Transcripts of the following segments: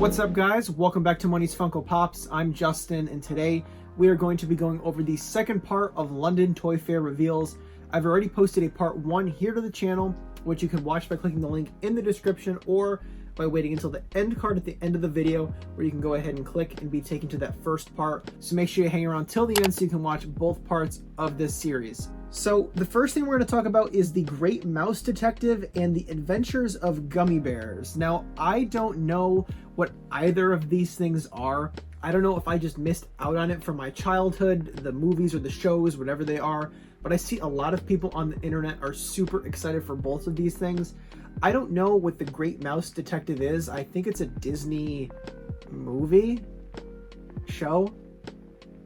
What's up, guys? Welcome back to Money's Funko Pops. I'm Justin, and today we are going to be going over the second part of London Toy Fair reveals. I've already posted a part 1 here to the channel, which you can watch by clicking the link in the description or by waiting until the end card at the end of the video, where you can go ahead and click and be taken to that first part. So make sure you hang around till the end so you can watch both parts of this series. So the first thing we're going to talk about is the Great Mouse Detective and the Adventures of Gummy Bears. Now, I don't know what either of these things are. I don't know if I just missed out on it from my childhood, the movies or the shows, whatever they are, but I see a lot of people on the internet are super excited for both of these things. I don't know what the Great Mouse Detective is. I think it's a Disney movie?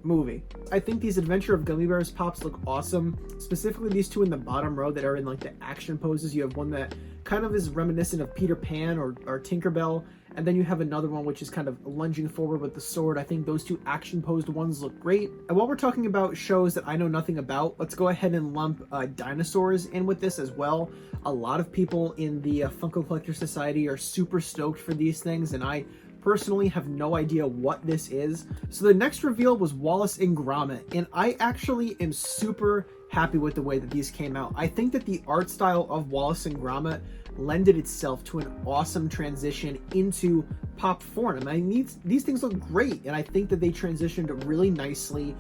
Movie. I think these Adventure of Gummy Bears pops look awesome, specifically these two in the bottom row that are in like the action poses. You have one that kind of is reminiscent of Peter Pan or Tinkerbell, and then you have another one which is kind of lunging forward with the sword. I think those two action posed ones look great. And while we're talking about shows that I know nothing about, let's go ahead and lump dinosaurs in with this as well. A lot of people in the Funko Collector Society are super stoked for these things, and I personally have no idea what this is. So the next reveal was Wallace and Gromit, and I actually am super happy with the way that these came out. I think that the art style of Wallace and Gromit lended itself to an awesome transition into pop form. I mean, these things look great, and I think that they transitioned really nicely.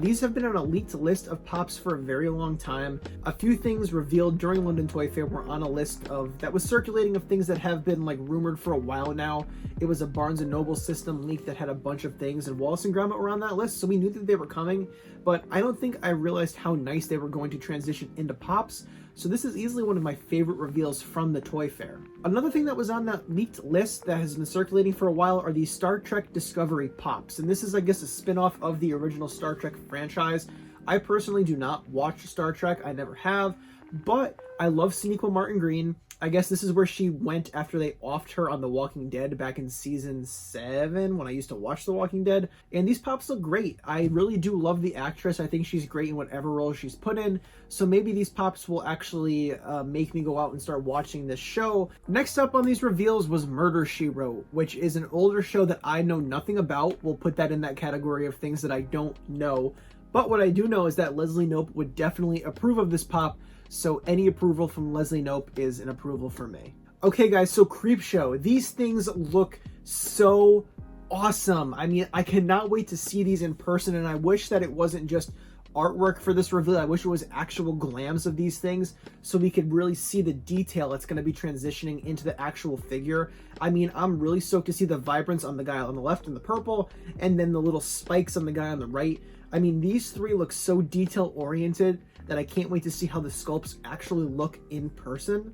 These have been on a leaked list of pops for a very long time. A few things revealed during London Toy Fair were on a list that was circulating of things that have been like rumored for a while now. It was a Barnes & Noble system leak that had a bunch of things, and Wallace and Gromit were on that list, so we knew that they were coming, but I don't think I realized how nice they were going to transition into pops. So this is easily one of my favorite reveals from the Toy Fair. Another thing that was on that leaked list that has been circulating for a while are the Star Trek Discovery pops. And this is, I guess, a spin-off of the original Star Trek franchise. I personally do not watch Star Trek. I never have. But I love Sonequa Martin Green. I guess this is where she went after they offed her on The Walking Dead back in season 7 when I used to watch The Walking Dead. And these pops look great. I really do love the actress. I think she's great in whatever role she's put in. So maybe these pops will actually make me go out and start watching this show. Next up on these reveals was Murder, She Wrote, which is an older show that I know nothing about. We'll put that in that category of things that I don't know. But what I do know is that Leslie Knope would definitely approve of this pop. So any approval from Leslie Knope is an approval for me. Okay, guys, so Creepshow. These things look so awesome. I mean, I cannot wait to see these in person, and I wish that it wasn't just artwork for this reveal. I wish it was actual glams of these things so we could really see the detail that's going to be transitioning into the actual figure. I mean, I'm really stoked to see the vibrance on the guy on the left in the purple, and then the little spikes on the guy on the right. I mean, these three look so detail-oriented that I can't wait to see how the sculpts actually look in person.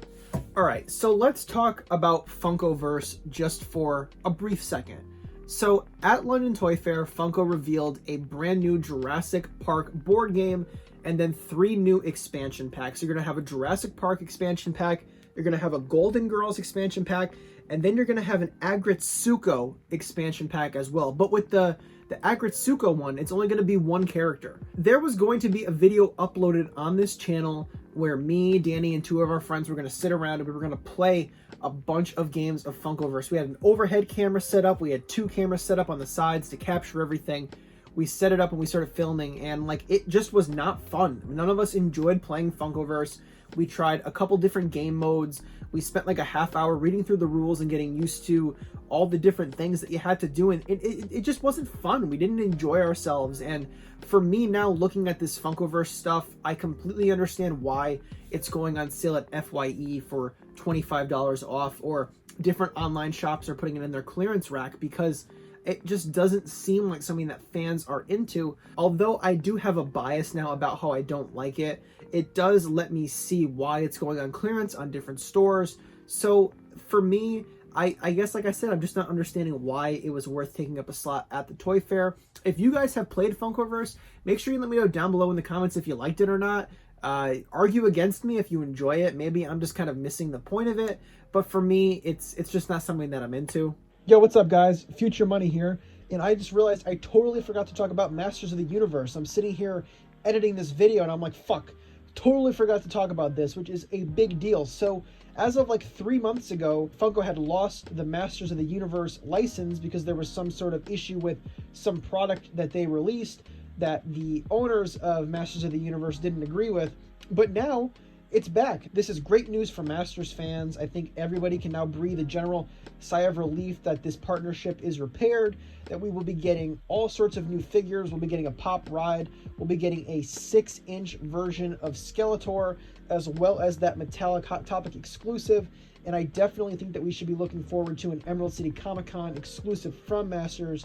All right, so let's talk about FunkoVerse just for a brief second. So at London Toy Fair, Funko revealed a brand new Jurassic Park board game and then 3 new expansion packs. You're gonna have a Jurassic Park expansion pack, you're gonna have a Golden Girls expansion pack, and then you're gonna have an Agritsuko expansion pack as well. But with the Agritsuko one, it's only going to be one character. There was going to be a video uploaded on this channel where me, Danny, and 2 of our friends were going to sit around and we were going to play a bunch of games of FunkoVerse. We had an overhead camera set up. We had 2 cameras set up on the sides to capture everything. We set it up and we started filming, and like, it just was not fun. None of us enjoyed playing FunkoVerse. We tried a couple different game modes. We spent like a half hour reading through the rules and getting used to all the different things that you had to do, and it just wasn't fun. We didn't enjoy ourselves. And for me now, looking at this FunkoVerse stuff, I completely understand why it's going on sale at FYE for $25 off, or different online shops are putting it in their clearance rack, because it just doesn't seem like something that fans are into. Although I do have a bias now about how I don't like it, it does let me see why it's going on clearance on different stores. So for me, I guess, like I said, I'm just not understanding why it was worth taking up a slot at the Toy Fair. If you guys have played FunkoVerse, make sure you let me know down below in the comments if you liked it or not. Argue against me if you enjoy it. Maybe I'm just kind of missing the point of it. But for me, it's just not something that I'm into. Yo, what's up, guys? Future Money here. And I just realized I totally forgot to talk about Masters of the Universe. I'm sitting here editing this video and I'm like, fuck, totally forgot to talk about this, which is a big deal. So As of like 3 months ago, Funko had lost the Masters of the Universe license because there was some sort of issue with some product that they released that the owners of Masters of the Universe didn't agree with. But now it's back. This is great news for Masters fans. I think everybody can now breathe a general sigh of relief that this partnership is repaired, that we will be getting all sorts of new figures. We'll be getting a Pop Ride. We'll be getting a 6-inch version of Skeletor, as well as that metallic Hot Topic exclusive. And I definitely think that we should be looking forward to an Emerald City Comic Con exclusive from Masters.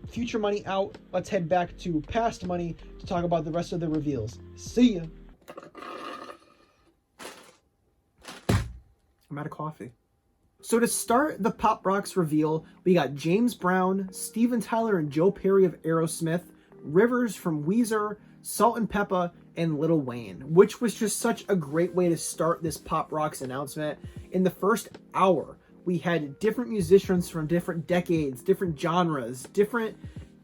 Future money out. Let's head back to past money to talk about the rest of the reveals. See ya. I'm out of coffee. So to start the Pop Rocks reveal, we got James Brown, Steven Tyler and Joe Perry of Aerosmith, Rivers from Weezer, Salt and Peppa, and Lil Wayne, which was just such a great way to start this Pop Rocks announcement. In the first hour, we had different musicians from different decades, different genres, different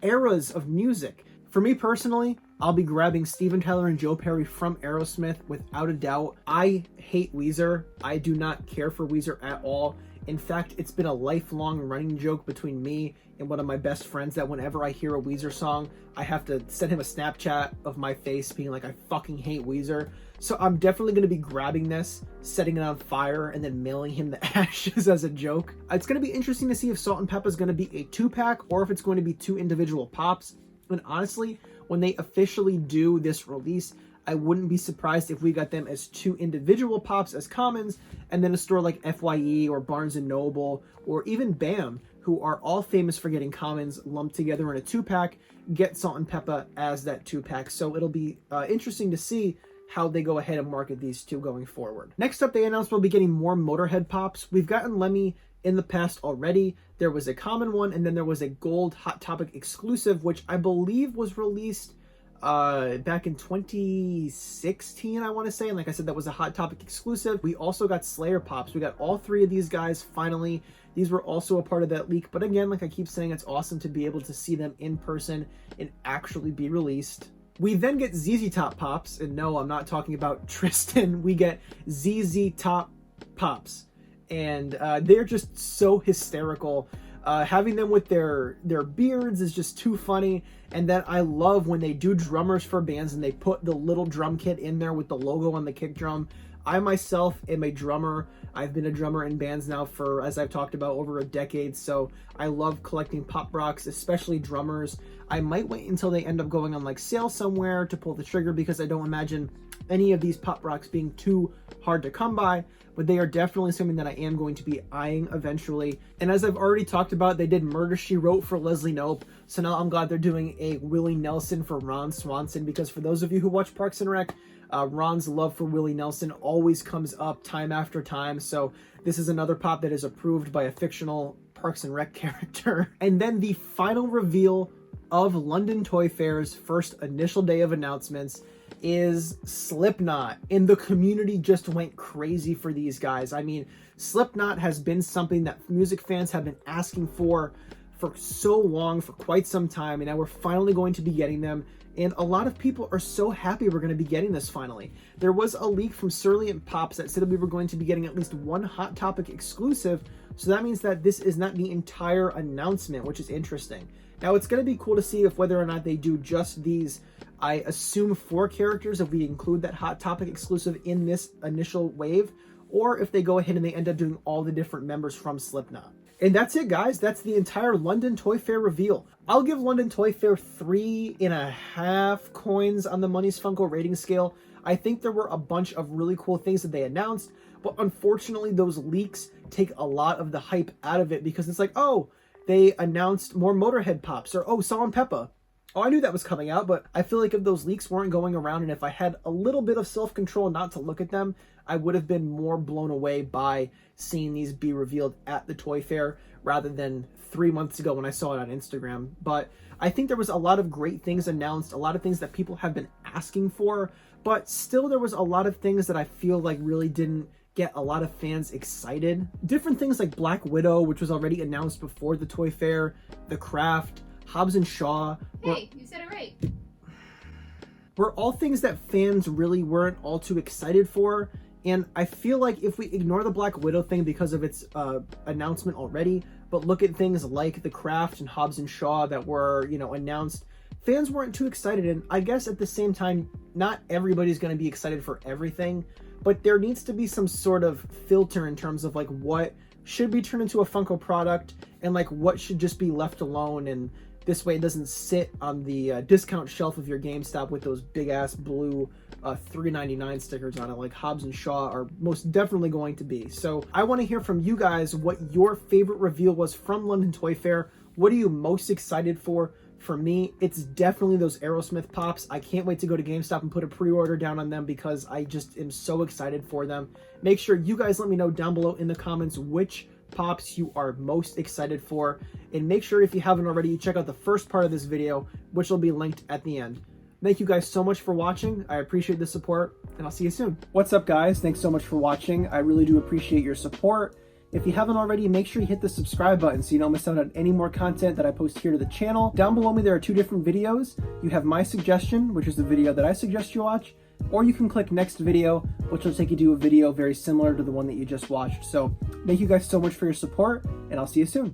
eras of music. For me personally, I'll be grabbing Steven Tyler and Joe Perry from Aerosmith without a doubt. I hate Weezer. I do not care for Weezer at all. In fact, it's been a lifelong running joke between me and one of my best friends that whenever I hear a Weezer song, I have to send him a Snapchat of my face being like, I fucking hate Weezer. So I'm definitely going to be grabbing this, setting it on fire, and then mailing him the ashes as a joke. It's going to be interesting to see if Salt and Peppa is going to be a 2-pack or if it's going to be 2 individual pops. And honestly, when they officially do this release, I wouldn't be surprised if we got them as 2 individual pops as commons, and then a store like FYE or Barnes & Noble or even BAM, who are all famous for getting commons lumped together in a 2-pack, get Salt and Peppa as that 2-pack. So it'll be interesting to see how they go ahead and market these 2 going forward. Next up, they announced we'll be getting more Motorhead pops. We've gotten Lemmy in the past already. There was a common one, and then there was a gold Hot Topic exclusive, which I believe was released back in 2016, I want to say. And like I said, that was a Hot Topic exclusive. We also got Slayer pops. We got all 3 of these guys finally. These were also a part of that leak. But again, like I keep saying, it's awesome to be able to see them in person and actually be released. We then get ZZ Top pops. And no, I'm not talking about Tristan. We get ZZ Top pops. And they're just so hysterical. Having them with their beards is just too funny. And then I love when they do drummers for bands and they put the little drum kit in there with the logo on the kick drum. I myself am a drummer. I've been a drummer in bands now for, as I've talked about, over a decade. So I love collecting Pop Rocks, especially drummers. I might wait until they end up going on like sale somewhere to pull the trigger, because I don't imagine any of these Pop Rocks being too hard to come by. But they are definitely something that I am going to be eyeing eventually. And as I've already talked about, they did Murder, She Wrote for Leslie Knope. So now I'm glad they're doing a Willie Nelson for Ron Swanson, because for those of you who watch Parks and Rec, Ron's love for Willie Nelson always comes up time after time. So this is another pop that is approved by a fictional Parks and Rec character. And then the final reveal of London Toy Fair's first initial day of announcements is Slipknot, and the community just went crazy for these guys. I mean, Slipknot has been something that music fans have been asking for so long, for quite some time, and now we're finally going to be getting them, and a lot of people are so happy we're going to be getting this finally. There was a leak from Surly Pops that said that we were going to be getting at least 1 Hot Topic exclusive, so that means that this is not the entire announcement, which is interesting. Now, it's going to be cool to see if whether or not they do just these, I assume 4 characters, if we include that Hot Topic exclusive in this initial wave, or if they go ahead and they end up doing all the different members from Slipknot. And that's it, guys. That's the entire London Toy Fair reveal. I'll give London Toy Fair 3.5 coins on the Money's Funko rating scale. I think there were a bunch of really cool things that they announced, but unfortunately those leaks take a lot of the hype out of it, because it's like, oh, they announced more Motorhead pops, or oh, Salt and Peppa. Oh, I knew that was coming out, but I feel like if those leaks weren't going around and if I had a little bit of self-control not to look at them, I would have been more blown away by seeing these be revealed at the Toy Fair rather than 3 months ago when I saw it on Instagram. But I think there was a lot of great things announced, a lot of things that people have been asking for, but still there was a lot of things that I feel like really didn't get a lot of fans excited. Different things like Black Widow, which was already announced before the Toy Fair, The Craft, Hobbs and Shaw. Hey, you said it right. Were all things that fans really weren't all too excited for, And I feel like if we ignore the Black Widow thing because of its announcement already, but look at things like the Craft and Hobbs and Shaw that were, you know, announced, fans weren't too excited. And I guess at the same time, not everybody's going to be excited for everything, but there needs to be some sort of filter in terms of like what should be turned into a Funko product and like what should just be left alone. And this way it doesn't sit on the discount shelf of your GameStop with those big ass blue $3.99 stickers on it like Hobbs and Shaw are most definitely going to be. So I want to hear from you guys what your favorite reveal was from London Toy Fair. What are you most excited for? For me, it's definitely those Aerosmith pops. I can't wait to go to GameStop and put a pre-order down on them because I just am so excited for them. Make sure you guys let me know down below in the comments which pops you are most excited for. And make sure if you haven't already, check out the first part of this video, which will be linked at the end. Thank you guys so much for watching. I appreciate the support, and I'll see you soon. What's up, guys? Thanks so much for watching. I really do appreciate your support. If you haven't already, make sure you hit the subscribe button so you don't miss out on any more content that I post here to the channel. Down below me, there are two different videos. You have my suggestion, which is the video that I suggest you watch, or you can click next video, which will take you to a video very similar to the one that you just watched. So thank you guys so much for your support, and I'll see you soon.